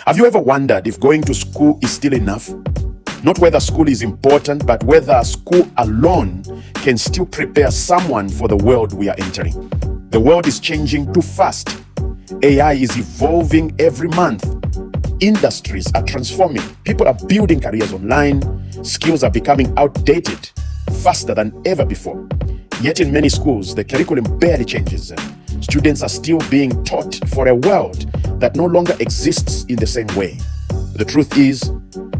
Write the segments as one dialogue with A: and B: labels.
A: Have you ever wondered if going to school is still enough? Not whether school is important, but whether school alone can still prepare someone for the world we are entering. The world is changing too fast. AI is evolving every month. Industries are transforming. People are building careers online. Skills are becoming outdated faster than ever before. Yet in many schools, the curriculum barely changes. Students are still being taught for a world that no longer exists in the same way. The truth is,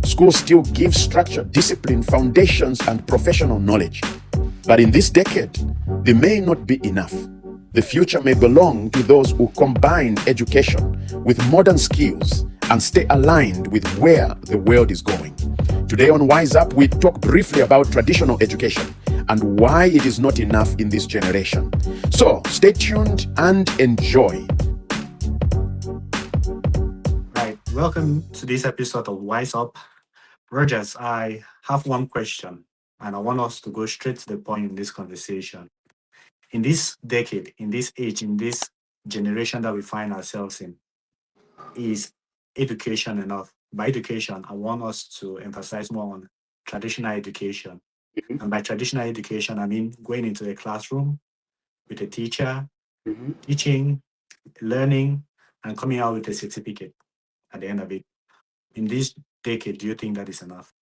A: schools still give structure, discipline, foundations, and professional knowledge. But in this decade, they may not be enough. The future may belong to those who combine education with modern skills and stay aligned with where the world is going. Today on Wise Up, we talk briefly about traditional education and why it is not enough in this generation. So stay tuned and enjoy.
B: Right. Welcome to this episode of Wise Up. Rogers, I have one question, and I want us to go straight to the point in this conversation. In this decade, in this age, in this generation that we find ourselves in, is education enough? By education, I want us to emphasize more on traditional education.
C: Mhm,
B: And by traditional education, I mean going into a classroom with a teacher,
C: mhm.
B: teaching, learning, and coming out with a certificate at the end of it. In this decade, do you think that is enough?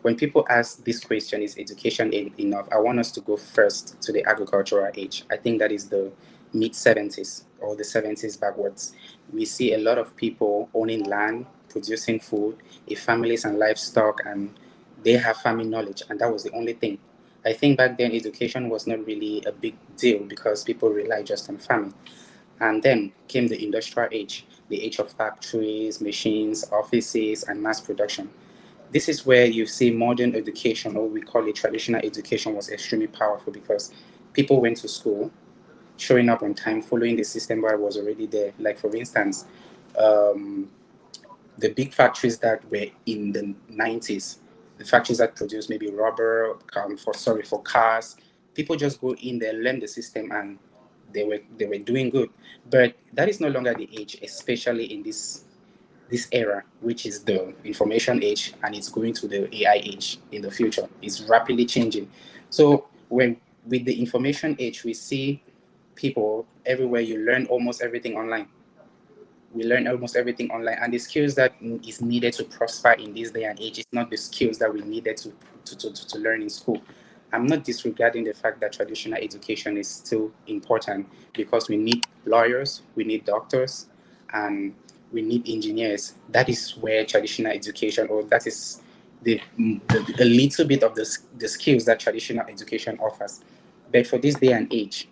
C: When people ask this question, is education enough? I want us to go first to the agricultural age. I think that is the mid 70s or the 70s backwards. We see a lot of people owning land, producing food, families and livestock, and they have farming knowledge, and that was the only thing. I think back then education was not really a big deal because people relied just on farming. And then came the industrial age, the age of factories, machines, offices, and mass production. This is where you see modern education, or we call it traditional education, was extremely powerful because people went to school, showing up on time, following the system that was already there. Like, for instance, um, the big factories that were in the 90s, the factories that produce maybe rubber, for cars, people just go in there, learn the system, and they were doing good. But that is no longer the age, especially in this era, which is the information age, and it's going to the AI age in the future. It's rapidly changing. So when with the information age, we see people everywhere. You learn almost everything online. We learn almost everything online, and the skills that is needed to prosper in this day and age is not the skills that we needed to learn in school. I'm not disregarding the fact that traditional education is still important because we need lawyers, we need doctors, and we need engineers. That is where traditional education, or that is a little bit of the skills that traditional education offers. But for this day and age,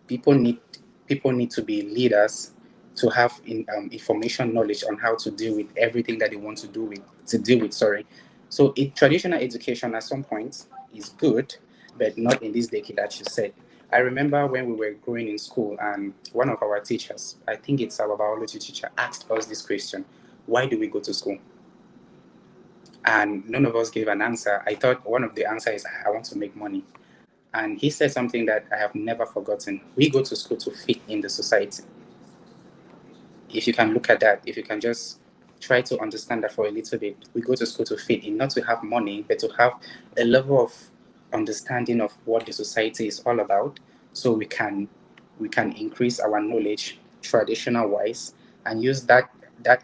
C: people need people need to be leaders to have information knowledge on how to deal with everything that they want to deal with. Sorry. So traditional education at some point is good, but not in this decade, as you said. I remember when we were growing in school, and one of our teachers, I think it's our biology teacher, asked us this question: why do we go to school? And none of us gave an answer. I thought one of the answers is, I want to make money. And he said something that I have never forgotten: we go to school to fit in the society. If you can look at that, if you can just try to understand that for a little bit, we go to school to fit in, not to have money, but to have a level of understanding of what the society is all about, so we can increase our knowledge traditional wise, and use that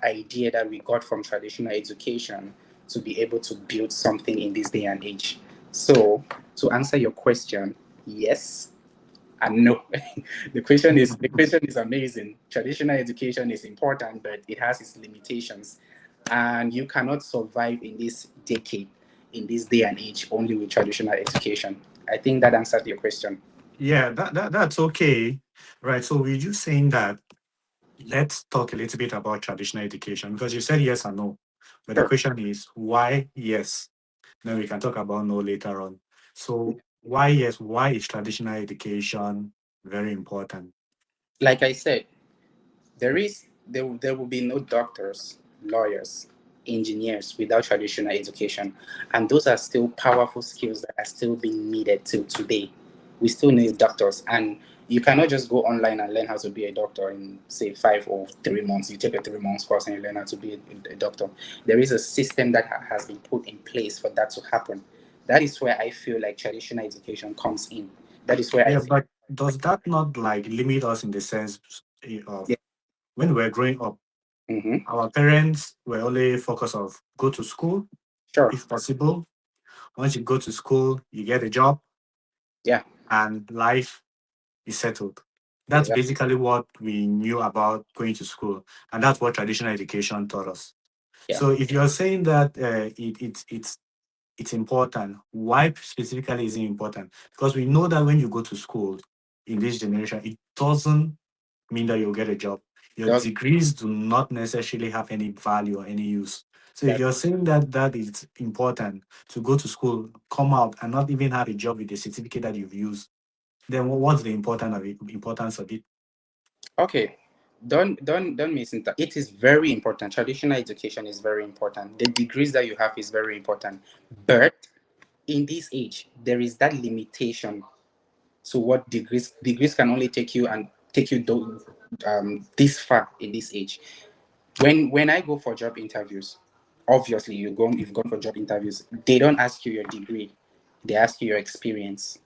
C: idea that we got from traditional education to be able to build something in this day and age. So to answer your question, yes and no. The question is amazing. Traditional education is important, but it has its limitations, and you cannot survive in this decade, in this day and age, only with traditional education. I think that answers your question.
B: Yeah, that's okay. Right. So we're just saying that let's talk a little bit about traditional education because you said yes and no. But the
C: Sure.
B: question is why yes? Then we can talk about no later on. So why yes? Why is traditional education very important?
C: Like I said, there will be no doctors, lawyers, engineers without traditional education, and those are still powerful skills that are still being needed till today. We still need doctors, and You cannot just go online and learn how to be a doctor in, say, 5 or 3 months. You take a 3 months course and you learn how to be a doctor. There is a system that has been put in place for that to happen. That is where I feel like traditional education comes in. That is where I
B: Yeah,
C: feel.
B: but does that not like limit us in the sense of
C: Yeah.
B: when we were growing up,
C: Mm-hmm.
B: our parents were only focused of go to school
C: Sure.
B: if possible. Once you go to school, you get a job
C: Yeah.
B: and life is settled. That's
C: Yeah.
B: basically what we knew about going to school, and that's what traditional education taught us.
C: Yeah.
B: So if you're saying that it's important, why specifically is it important? Because we know that when you go to school in this generation, it doesn't mean that you'll get a job. Your
C: Does
B: degrees do not necessarily have any value or any use. So if
C: that
B: you're saying that that is important to go to school, come out and not even have a job with the certificate that you've used, then what's the importance of it?
C: okay? Don't misinterpret. It is very important. Traditional education is very important. The degrees that you have is very important. But in this age, there is that limitation to what degrees can only take you and take you this far in this age. When I go for job interviews, obviously you've gone for job interviews. They don't ask you your degree, they ask you your experience.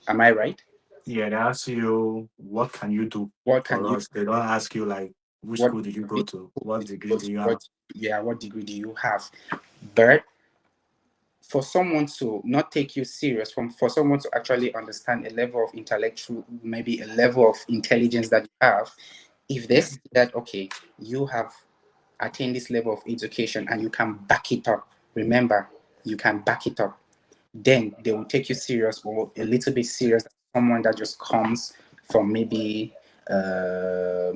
C: Am I right?
B: Yeah, they ask you what can you do
C: What can
B: for
C: you
B: us. They don't ask you like which
C: what
B: school did you go to, what degree do you have.
C: what yeah, what degree do you have? But for someone to not take you serious, for someone to actually understand a level of intellectual, maybe a level of intelligence that you have, if they see that, okay, you have attained this level of education and you can back it up, remember, you can back it up, then they will take you serious, or a little bit serious, someone that just comes from maybe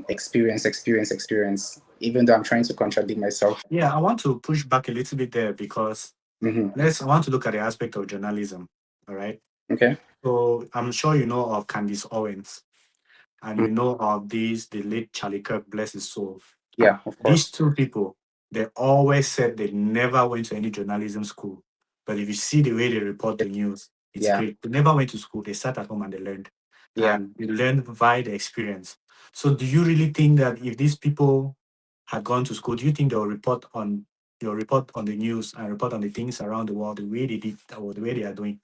C: experience, even though I'm trying to contradict myself.
B: Yeah, I want to push back a little bit there because
C: Hmm.
B: I want to look at the aspect of journalism. All right.
C: Okay.
B: So I'm sure you know of Candice Owens and
C: Mm.
B: you know of the late Charlie Kirk, bless his soul.
C: Yeah, of
B: These
C: course.
B: two people, they always said they never went to any journalism school. But if you see the way they report the news, it's
C: Yeah.
B: great. They never went to school. They sat at home and they learned.
C: Yeah.
B: And they learned via the experience. So do you really think that if these people had gone to school, do you think they'll report on the news and report on the things around the world the way they did or the way they are doing?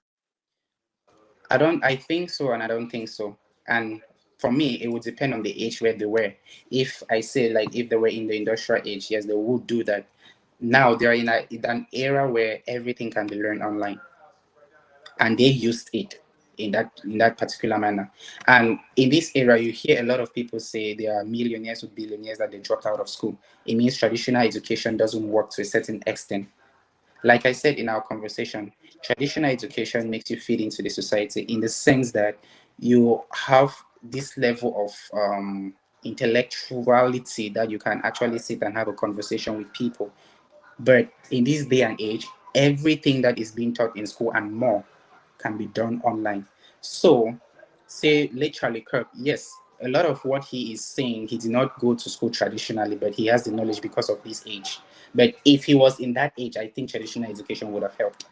C: I think so, and I don't think so. And for me, it would depend on the age where they were. If I say, like, if they were in the industrial age, yes, they would do that. Now they are in an era where everything can be learned online, and they used it in that particular manner. And in this era, you hear a lot of people say there are millionaires or billionaires that they dropped out of school. It means traditional education doesn't work to a certain extent. Like I said in our conversation, traditional education makes you fit into the society in the sense that you have this level of intellectuality that you can actually sit and have a conversation with people. But in this day and age, everything that is being taught in school and more can be done online. So, say late Charlie Kirk, yes, a lot of what he is saying, he did not go to school traditionally, but he has the knowledge because of his age. But if he was in that age, I think traditional education would have helped.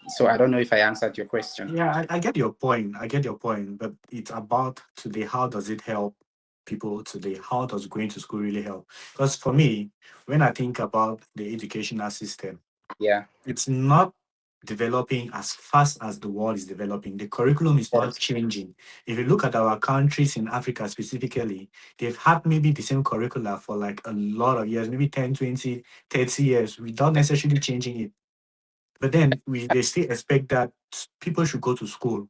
C: So I don't know if I answered your question.
B: Yeah, I get your point. I get your point. But it's about today. How does it help people today? How does going to school really help? Because for me, when I think about the educational system,
C: Yeah.
B: it's not developing as fast as the world is developing. The curriculum is not
C: Yes.
B: changing. If you look at our countries in Africa specifically, they've had maybe the same curricula for like a lot of years, maybe 10, 20, 30 years, without necessarily changing it. But then they still expect that people should go to school,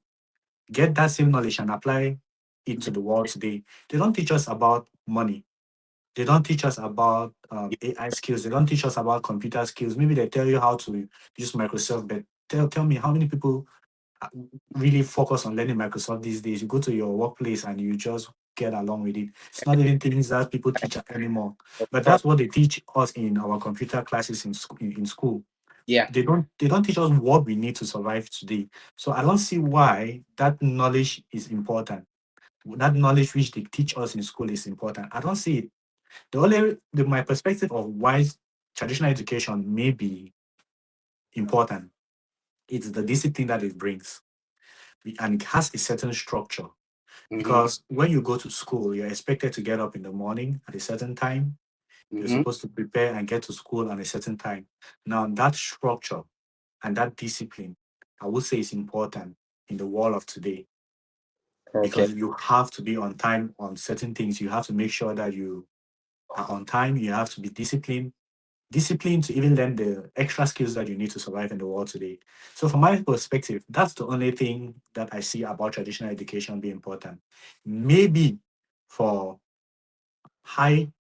B: get that same knowledge and apply it to the world today. They don't teach us about money. They don't teach us about AI skills. They don't teach us about computer skills. Maybe they tell you how to use Microsoft, but tell me how many people uh, really focus on learning Microsoft these days? You go to your workplace and you just get along with it. It's not even things that people teach anymore.
C: Of
B: But
C: course.
B: that's what they teach us in our computer classes in school.
C: Yeah.
B: They don't teach us what we need to survive today. So I don't see why that knowledge is important. That knowledge which they teach us in school is important. I don't see it. My perspective of why traditional education may be important, it's the discipline that it brings. and it has a certain structure.
C: Mhm.
B: Because when you go to school, you're expected to get up in the morning at a certain time. You're
C: Mhm.
B: supposed to prepare and get to school at a certain time. Now, that structure and that discipline, I would say, is important in the world of today,
C: Okay.
B: because you have to be on time on certain things. You have to make sure that you are on time. You have to be disciplined. Discipline to even learn the extra skills that you need to survive in the world today. So, from my perspective, that's the only thing that I see about traditional education being important. Maybe for high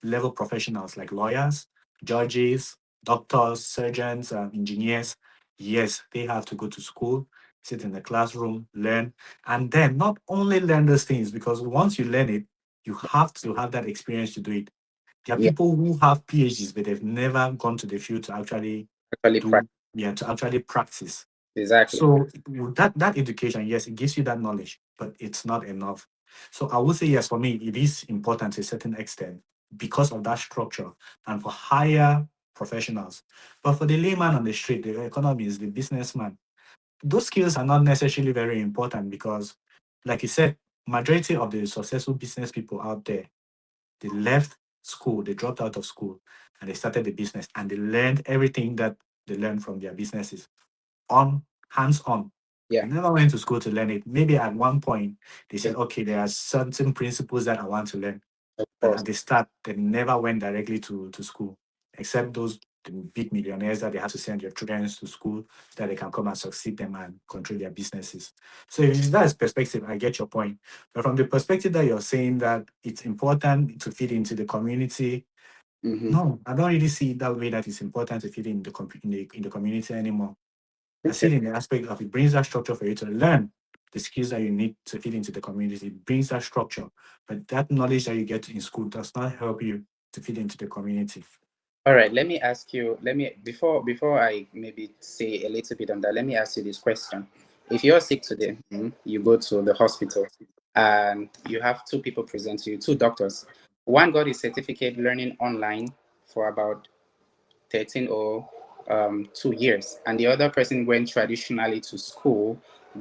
B: level professionals like lawyers, judges, doctors, surgeons, engineers, yes, they have to go to school, sit in the classroom, learn, and then not only learn those things, because once you learn it, you have to have that experience to do it. There are
C: Yeah.
B: people who have PhDs, but they've never gone to the field to actually
C: Actually,
B: do, to actually practice.
C: exactly.
B: So with that education, yes, it gives you that knowledge, but it's not enough. So I would say yes, for me, it is important to a certain extent because of that structure and for higher professionals. But for the layman on the street, the economist, the businessman, those skills are not necessarily very important because, like you said, majority of the successful business people out there, they left school, they dropped out of school, and they started the business, and they learned everything that they learned from their businesses on hands on.
C: Yeah.
B: They never went to school to learn it. Maybe at one point they said,
C: Yeah.
B: okay, there are certain principles that I want to learn.
C: Of
B: But
C: course.
B: at the start, they never went directly to school, except those the big millionaires that they have to send their children to school so that they can come and succeed them and control their businesses. So if that's perspective, I get your point. But from the perspective that you're saying that it's important to fit into the community,
C: Mhm.
B: no, I don't really see it that way that it's important to fit in in the community anymore. I see it in the aspect of it brings that structure for you to learn the skills that you need to fit into the community. It brings that structure, but that knowledge that you get in school does not help you to fit into the community.
C: All right, let me ask you, let me before I maybe say a little bit on that, let me ask you this question. If you're sick today, you go to the hospital and you have two people present to you, two doctors. One got his certificate learning online for about 13 or 2 years, and the other person went traditionally to school,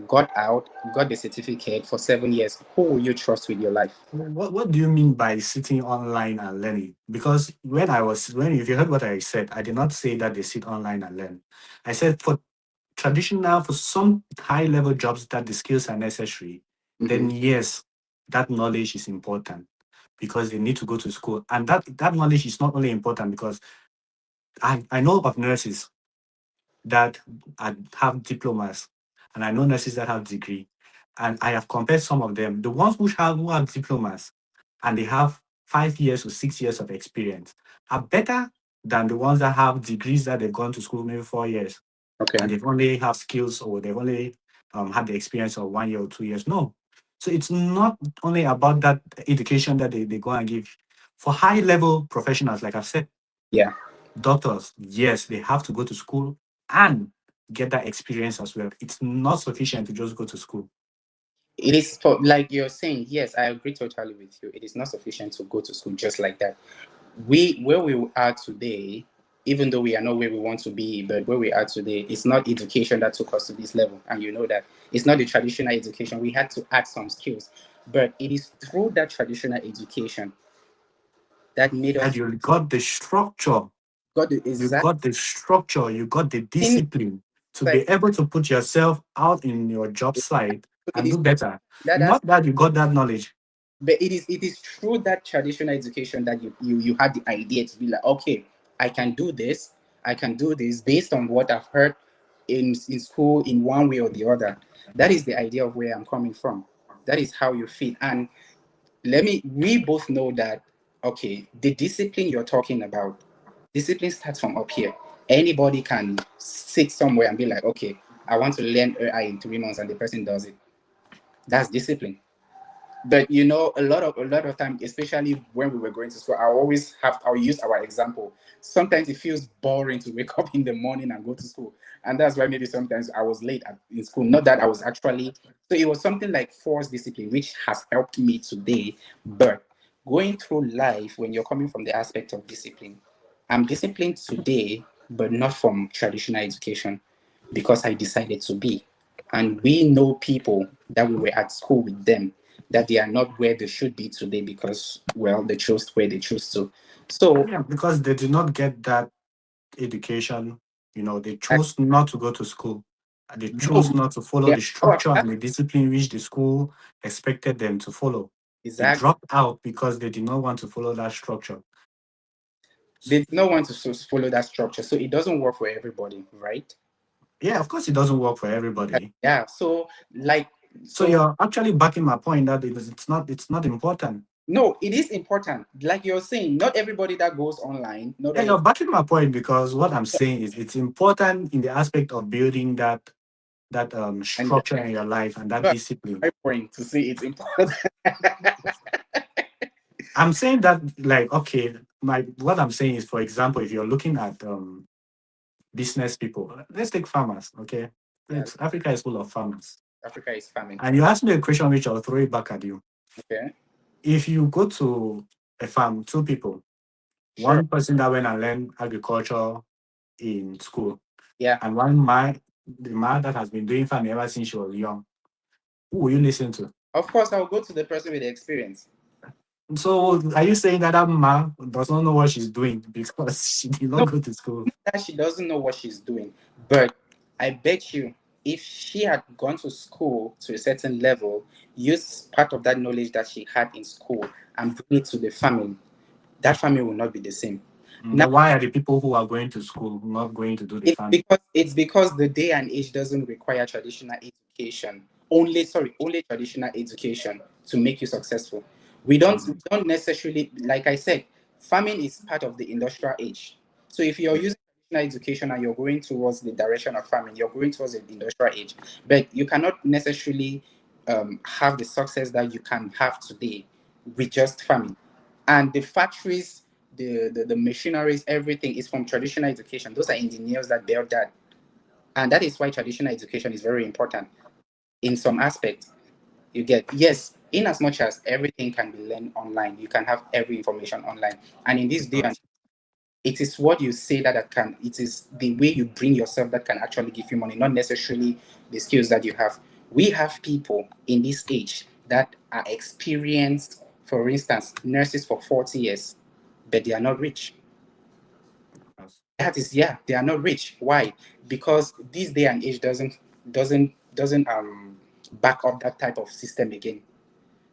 C: got out, got the certificate for 7 years. Who will you trust with your life?
B: What do you mean by sitting online and learning? Because when if you heard what I said, I did not say that they sit online and learn. I said for some high level jobs that the skills are necessary, then yes, that knowledge is important because they need to go to school. And that knowledge is not only important because I know of nurses that have diplomas, and I know nurses that have degree, and I have compared some of them. The ones who have diplomas and they have 5 years or 6 years of experience are better than the ones that have degrees that they've gone to school maybe 4 years
C: Okay.
B: and they've only have skills or they've only had the experience of 1 year or 2 years. No. So it's not only about that education that they go and give. For high level professionals, like I've said,
C: Yeah.
B: doctors, yes, they have to go to school and get that experience as well. It's not sufficient to just go to school.
C: It is for, like you're saying, yes, I agree totally with you. It is not sufficient to go to school just like that. Where we are today, even though we are not where we want to be, but where we are today, it's not education that took us to this level. And you know that it's not the traditional education. We had to add some skills, but it is through that traditional education that made
B: And
C: us
B: you got the structure,
C: got the
B: you
C: exact
B: got the structure, you got the
C: thing.
B: discipline to
C: Like,
B: be able to put yourself out in your job site
C: it
B: and
C: is
B: do better.
C: that's
B: Not that you got that knowledge.
C: but it is through that traditional education that you had the idea to be like, okay, I can do this, I can do this based on what I've heard in school in one way or the other. That is the idea of where I'm coming from. That is how you fit. And we both know that, okay, the discipline you're talking about, discipline starts from up here. Anybody can sit somewhere and be like, okay, I want to learn AI in 3 months, and the person does it. That's discipline. But a lot of time, especially when we were going to school, I'll use our example. Sometimes it feels boring to wake up in the morning and go to school, and that's why maybe sometimes I was late in school. Not that I was actually, so it was something like forced discipline, which has helped me today. But going through life, when you're coming from the aspect of discipline, I'm disciplined today, but not from traditional education, because I decided to be. And we know people that we were at school with them, that they are not where they should be today because, well, they chose where they choose to. So
B: Yeah, because they did not get that education. They
C: I
B: chose not to go to school. They
C: know
B: chose not to follow
C: they
B: the
C: are
B: structure and the discipline which the school expected them to follow. They
C: exactly.
B: dropped out because they did not want to follow that structure.
C: They did not want to follow that structure. So it doesn't work for everybody, right?
B: Yeah, of course, it doesn't work for everybody.
C: Yeah. So like
B: So
C: so
B: you're actually backing my point that it's not important.
C: no, it is important. Like you're saying, not everybody that goes online, not
B: Yeah,
C: all of
B: you're backing my point because what I'm saying is it's important in the aspect of building that
C: and
B: structure in your life and that
C: that's
B: discipline.
C: my point to say it's important.
B: I'm saying that, like, okay, what I'm saying is, for example, if you're looking at business people, let's take farmers, okay?
C: Yeah,
B: Africa is full of farmers.
C: Africa is farming.
B: And you ask me a question which I'll throw it back at you.
C: Okay.
B: If you go to a farm, two people,
C: Sure.
B: one person that went and learned agriculture in school,
C: Yeah.
B: and the man that has been doing farming ever since she was young, who will you listen to?
C: Of course, I'll go to the person with the experience.
B: So are you saying that man does not know what she's doing because she did not
C: No,
B: go to school?
C: that she doesn't know what she's doing. But I bet you if she had gone to school to a certain level, use part of that knowledge that she had in school and bring it to the farming, that farming will not be the same. Now,
B: But why are the people who are going to school not going to do the farming?
C: it's because the day and age doesn't require traditional education. Only traditional education to make you successful. We don't necessarily, like I said, farming is part of the industrial age. So if you're using traditional education and you're going towards the direction of farming, you're going towards the industrial age. But you cannot necessarily have the success that you can have today with just farming. And the factories, the machineries, everything is from traditional education. Those are engineers that build that. And that is why traditional education is very important in some aspects. You get, yes, in as much as everything can be learned online, you can have every information online. And in this day, and it is what you say it is the way you bring yourself that can actually give you money, not necessarily the skills that you have. We have people in this age that are experienced, for instance, nurses for 40 years, but they are not rich. That is, yeah, they are not rich. Why? Because this day and age doesn't back up that type of system again.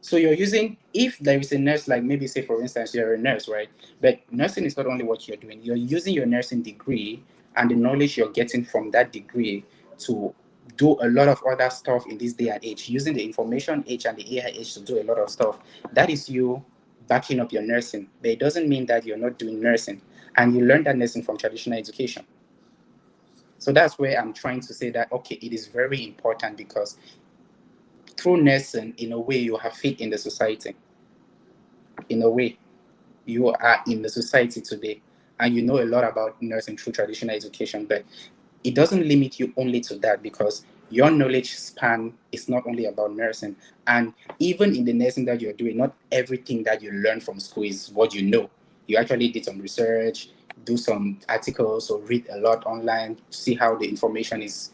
C: So you're using, if there is a nurse, like maybe say for instance you're a nurse, right? But nursing is not only what you're doing. You're using your nursing degree and the knowledge you're getting from that degree to do a lot of other stuff in this day and age, using the information age and the AI age to do a lot of stuff. That is you backing up your nursing. But it doesn't mean that you're not doing nursing. And you learn that nursing from traditional education. So that's where I'm trying to say that, okay, it is very important because through nursing, in a way, you have fit in the society. In a way, you are in the society today and you know a lot about nursing through traditional education, but it doesn't limit you only to that because your knowledge span is not only about nursing. And even in the nursing that you're doing, not everything that you learn from school is what you know. You actually did some research, do some articles, or read a lot online, see how the information is,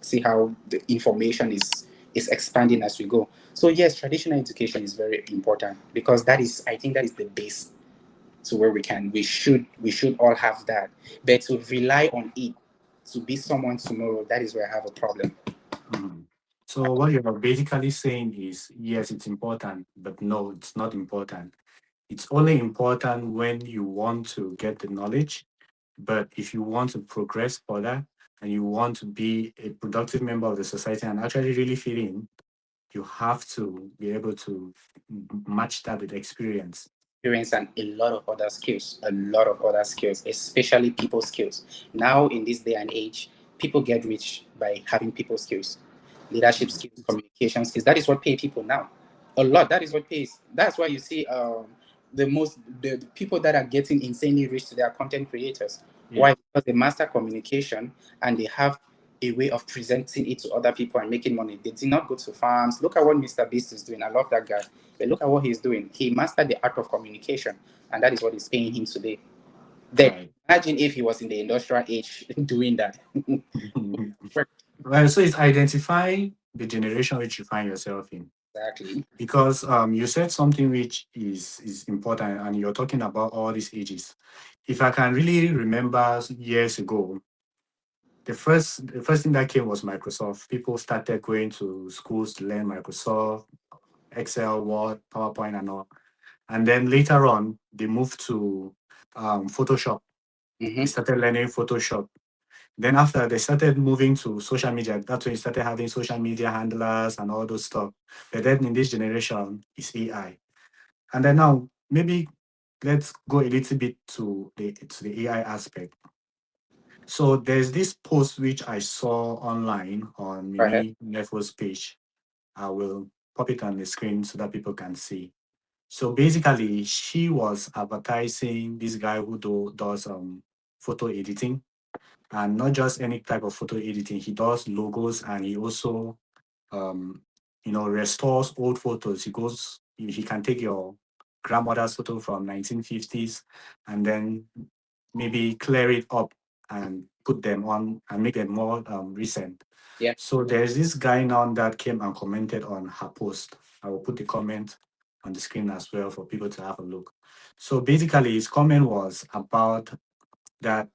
C: see how the information is expanding as we go. So yes, traditional education is very important because I think that is the base to where we should all have that. But to rely on it to be someone tomorrow, that is where I have a problem.
B: Mhm. So what you're basically saying is, yes, it's important, but no, it's not important. It's only important when you want to get the knowledge, but if you want to progress further and you want to be a productive member of the society and actually really fit in, you have to be able to match that with experience.
C: Experience and a lot of other skills, especially people skills. Now in this day and age, people get rich by having people skills, leadership
B: Mhm.
C: skills, communication skills. That is what pay people now. A lot. That is what pays. That's why you see the people that are getting insanely rich today are content creators.
B: Yeah.
C: Why? Because they master communication and they have a way of presenting it to other people and making money. They did not go to farms. Look at what Mr. Beast is doing. I love that guy. But look at what he's doing. He mastered the art of communication, and that is what is paying him today. Then
B: Right.
C: imagine if he was in the industrial age doing that.
B: Well, so it's identifying the generation which you find yourself in.
C: Exactly.
B: Because you said something which is important, and you're talking about all these ages. If I can really remember years ago, the first thing that came was Microsoft. People started going to schools to learn Microsoft, Excel, Word, PowerPoint, and all. And then later on, they moved to Photoshop. They
C: Mm-hmm.
B: started learning Photoshop. Then after they started moving to social media, that's when you started having social media handlers and all those stuff. But then in this generation, it's AI. And then now maybe let's go a little bit to the AI aspect. So there's this post which I saw online on
C: Go ahead.
B: Mimi Nefo's page. I will pop it on the screen so that people can see. So basically, she was advertising this guy who does photo editing, and not just any type of photo editing. He does logos, and he also um restores old photos. He can take your grandmother's photo from 1950s and then maybe clear it up and put them on and make them more recent.
C: Yeah.
B: So there's this guy now that came and commented on her post. I will put the comment on the screen as well for people to have a look. So basically, his comment was about that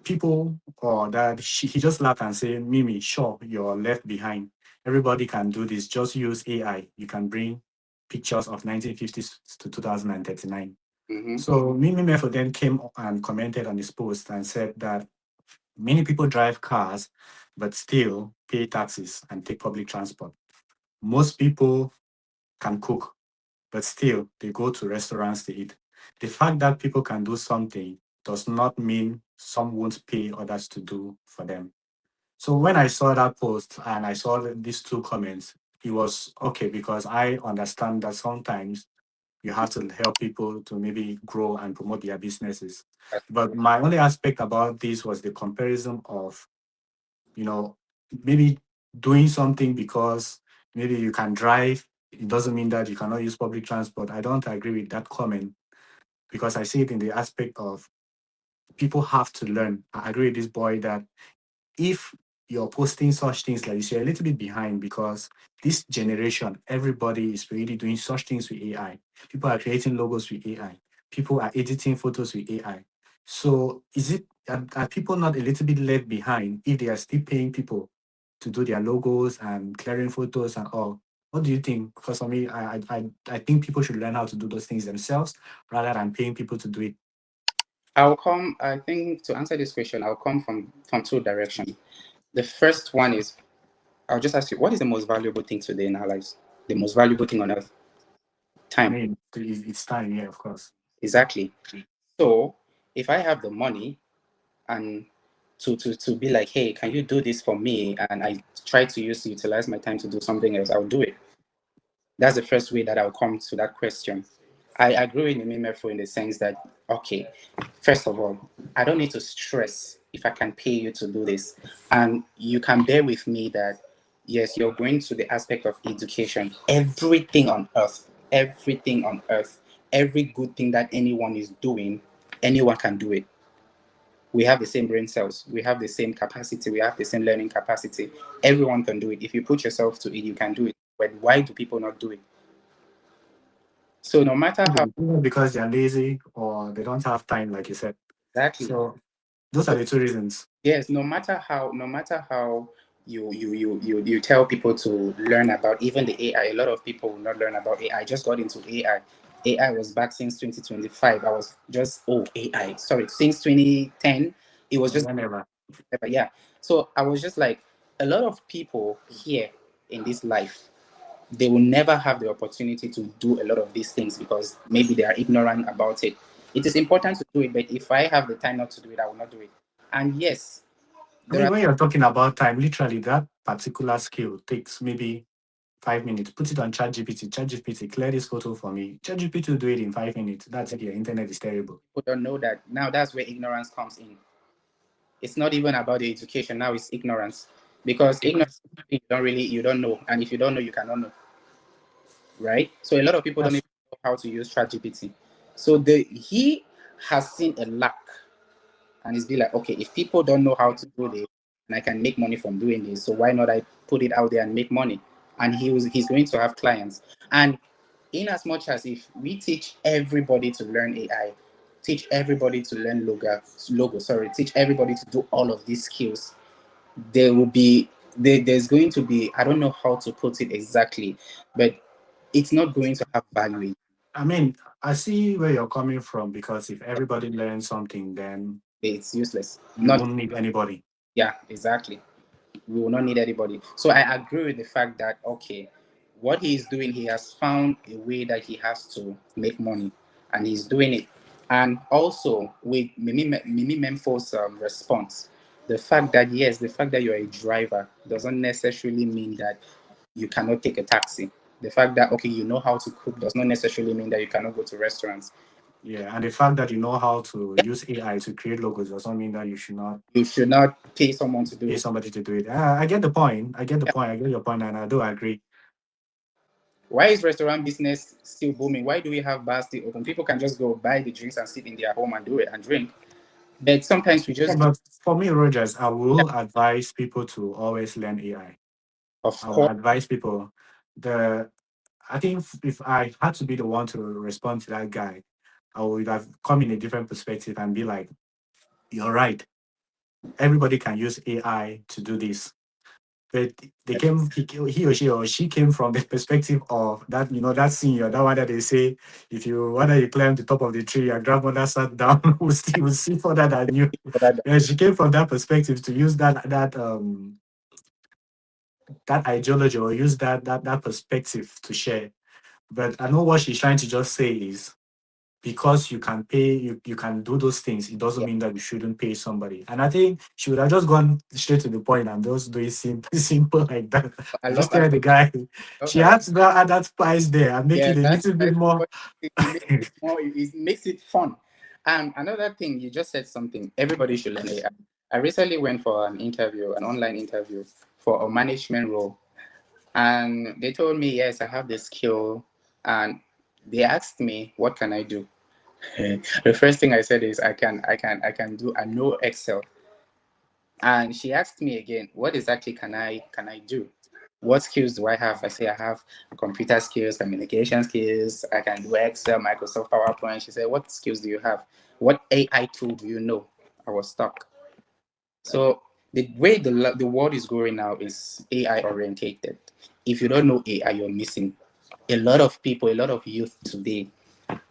B: people, or that he just laughed and said, Mimi, sure, you're left behind. Everybody can do this. Just use AI. You can bring pictures of 1950s to 2039.
C: Mm-hmm.
B: So Mimi Mefo then came and commented on this post and said that many people drive cars, but still pay taxes and take public transport. Most people can cook, but still they go to restaurants to eat. The fact that people can do something does not mean some won't pay others to do for them. So when I saw that post and I saw these two comments, it was okay because I understand that sometimes you have to help people to maybe grow and promote their businesses. But my only aspect about this was the comparison of, you know, maybe doing something because maybe you can drive. It doesn't mean that you cannot use public transport. I don't agree with that comment because I see it in the aspect of people have to learn. I agree with this boy that if you're posting such things like this, you're a little bit behind because this generation, everybody is really doing such things with AI. People are creating logos with AI. People are editing photos with AI. So are people not a little bit left behind if they are still paying people to do their logos and clearing photos and all? What do you think? Because for me, I think people should learn how to do those things themselves rather than paying people to do it.
C: I think to answer this question, I'll come from two directions. The first one is, I'll just ask you, what is the most valuable thing today in our lives? The most valuable thing on earth?
B: I
C: Time.
B: mean, it's time, yeah, of course.
C: Exactly. So if I have the money and to be like, hey, can you do this for me? And I try to utilize my time to do something else, I'll do it. That's the first way that I'll come to that question. I agree with Mimefo in the sense that, okay, first of all, I don't need to stress if I can pay you to do this. And you can bear with me that, yes, you're going to the aspect of education. Everything on earth, every good thing that anyone is doing, anyone can do it. We have the same brain cells, we have the same capacity, we have the same learning capacity. Everyone can do it. If you put yourself to it, you can do it. But why do people not do it? So no matter how,
B: Because they're lazy or they don't have time, like you said.
C: exactly.
B: So those are
C: So
B: the two reasons.
C: yes, no matter how you tell people to learn about even the AI, a lot of people will not learn about AI. I just got into AI. AI was back since 2025. I was just, oh, AI. Sorry, since 2010. It was just,
B: Whenever.
C: yeah. So I was just like, a lot of people here in this life, they will never have the opportunity to do a lot of these things because maybe they are ignorant about it. It is important to do it, but if I have the time not to do it, I will not do it. And yes,
B: I
C: there
B: mean,
C: are,
B: when you're talking about time, literally that particular skill takes maybe 5 minutes. Put it on ChatGPT. ChatGPT, clear this photo for me. ChatGPT will do it in 5 minutes. That's if your internet is terrible.
C: people don't know that. Now that's where ignorance comes in. It's not even about the education. Now it's ignorance. Because ignorance, you don't know. And if you don't know, you cannot know. Right? So a lot of people don't
B: That's
C: even know how to use ChatGPT. So he has seen a lack and he's be like, okay, if people don't know how to do this, and I can make money from doing this. So why not I put it out there and make money? And he's going to have clients. And in as much as if we teach everybody to learn AI, teach everybody to learn teach everybody to do all of these skills, there will be there's going to be, I don't know how to put it exactly, but it's not going to have value.
B: I mean, I see where you're coming from, because if everybody learns something, then
C: It's useless.
B: you
C: Not
B: won't need anybody.
C: Yeah, exactly. We will not need anybody. So I agree with the fact that okay, what he is doing, he has found a way that he has to make money, and he's doing it. And also with Mimi Memfo's response, the fact that yes, the fact that you're a driver doesn't necessarily mean that you cannot take a taxi. The fact that okay, you know how to cook does not necessarily mean that you cannot go to restaurants.
B: Yeah, and the fact that you know how to use AI to create logos does not mean that you should not
C: You should not pay someone to do
B: pay
C: it.
B: somebody to do it. I get the point. I get the
C: Yeah.
B: point. I get your point, and I do agree.
C: Why is restaurant business still booming? Why do we have bars still open? People can just go buy the drinks and sit in their home and do it and drink. But sometimes we
B: Yeah,
C: just do.
B: but for me, Rogers, I
C: Yeah,
B: will advise people to always learn AI.
C: of
B: I will
C: course.
B: advise people. The I think if I had to be the one to respond to that guy, I would have come in a different perspective and be like, "You're right. Everybody can use AI to do this." But he or she came from the perspective of that, that senior, that one that they say, if you whether you climb the top of the tree, your grandmother sat down, will see further than you. Yeah, she came from that perspective to use that ideology, or use that perspective to share. But I know what she's trying to just say is, because you can pay, you can do those things, it doesn't
C: Yeah,
B: mean that you shouldn't pay somebody. And I think she would have just gone straight to the point and just do it simple, simple like that.
C: I
B: Just
C: love I
B: tell the guy
C: love
B: she
C: that.
B: had to add that spice there and make
C: Yeah,
B: it a
C: that's
B: little bit
C: nice.
B: more.
C: But it makes it more. It makes it fun. And another thing, you just said something. Everybody should learn AI. I recently went for an interview, an online interview for a management role, and they told me yes, I have the skill, and they asked me what can I do. The first thing I said is I can do. I know Excel. And she asked me again, what exactly can I do? What skills do I have? I say I have computer skills, communication skills. I can do Excel, Microsoft PowerPoint. She said, what skills do you have? What AI tool do you know? I was stuck. So the way the world is going now is AI orientated. If you don't know AI, you're missing. A lot of people, a lot of youth today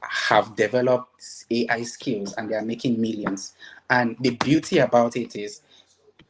C: have developed AI skills and they are making millions. And the beauty about it is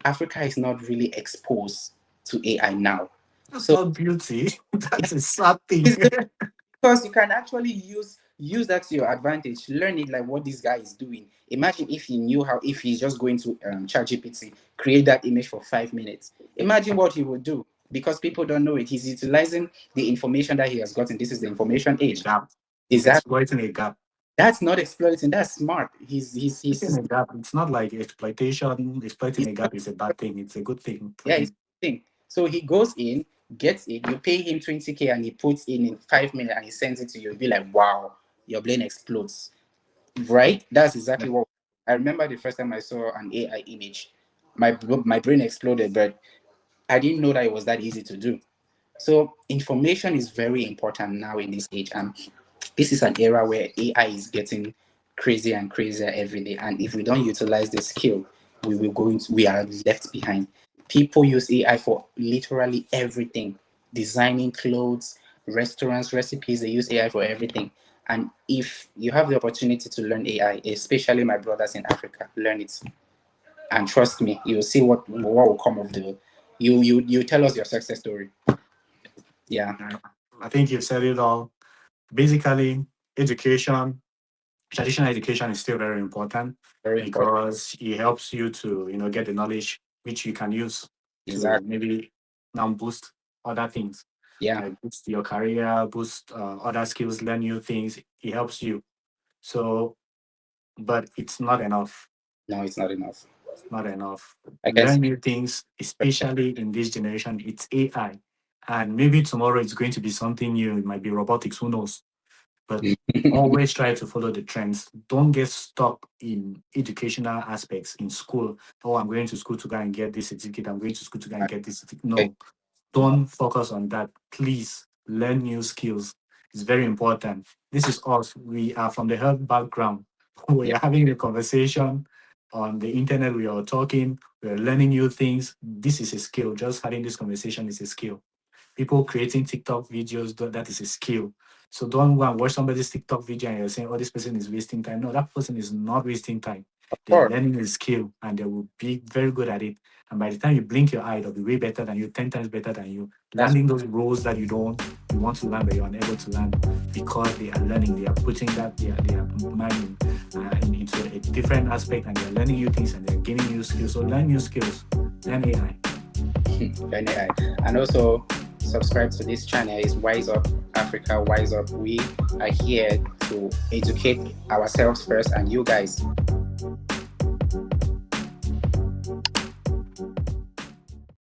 C: Africa is not really exposed to AI now.
B: That's
C: So
B: not beauty. That's a sad thing.
C: it's good because you can actually use that to your advantage. Learn it like what this guy is doing. Imagine if he knew how, if he's just going to ChatGPT, create that image for 5 minutes. Imagine what he would do because people don't know it. He's utilizing the information that he has gotten. This is the information age.
B: Gap.
C: Is
B: He's
C: that
B: exploiting a gap.
C: that's not exploiting? That's smart. He's
B: Exploiting a gap. It's not like exploitation. Exploiting a gap is a bad thing. It's a good thing for
C: Yeah, it's
B: him.
C: a thing. So he goes in, gets it, you pay him 20K and he puts in 5 minutes and he sends it to you. You'll be like, wow, your brain explodes. Right? That's exactly what I remember the first time I saw an AI image. My brain exploded, but I didn't know that it was that easy to do. So information is very important now in this age. And this is an era where AI is getting crazier and crazier every day. And if we don't utilize the skill, we are left behind. People use AI for literally everything. Designing clothes, restaurants, recipes, they use AI for everything. And if you have the opportunity to learn AI, especially my brothers in Africa, learn it. And trust me, you'll see what will come of the you tell us your success story. Yeah,
B: I think you've said it all. Basically, education, traditional education is still very important,
C: very important.
B: because it helps you to get the knowledge which you can use to
C: Exactly.
B: maybe now boost other things,
C: Yeah.
B: like boost your career, boost other skills, learn new things. It helps you. So, but it's not enough.
C: No, it's not enough.
B: It's not enough.
C: I can
B: Learn
C: see.
B: new things, especially in this generation. It's AI, and maybe tomorrow it's going to be something new. It might be robotics. Who knows? but always try to follow the trends. Don't get stuck in educational aspects in school. Oh, I'm going to school to go and get this certificate. I'm going to school to go and get this certificate. No, don't focus on that. Please learn new skills. It's very important. This is us. We are from the health background. We are having a conversation on the internet. We are talking. We are learning new things. This is a skill. Just having this conversation is a skill. People creating TikTok videos, that is a skill. So don't go and watch somebody's TikTok video and you're saying, oh, this person is wasting time. No, that person is not wasting time. They're learning a skill and they will be very good at it. And by the time you blink your eye, they'll be way better than you, 10 times better than you. Learning those roles that you want to learn, but you're unable to learn because they are learning. They are putting that, they are mind into a different aspect and they're learning new things and they're gaining new skills. So learn new skills, learn AI.
C: Learn AI. And also, subscribe to this channel. Is Wise Up Africa, Wise Up. We are here to educate ourselves first and you guys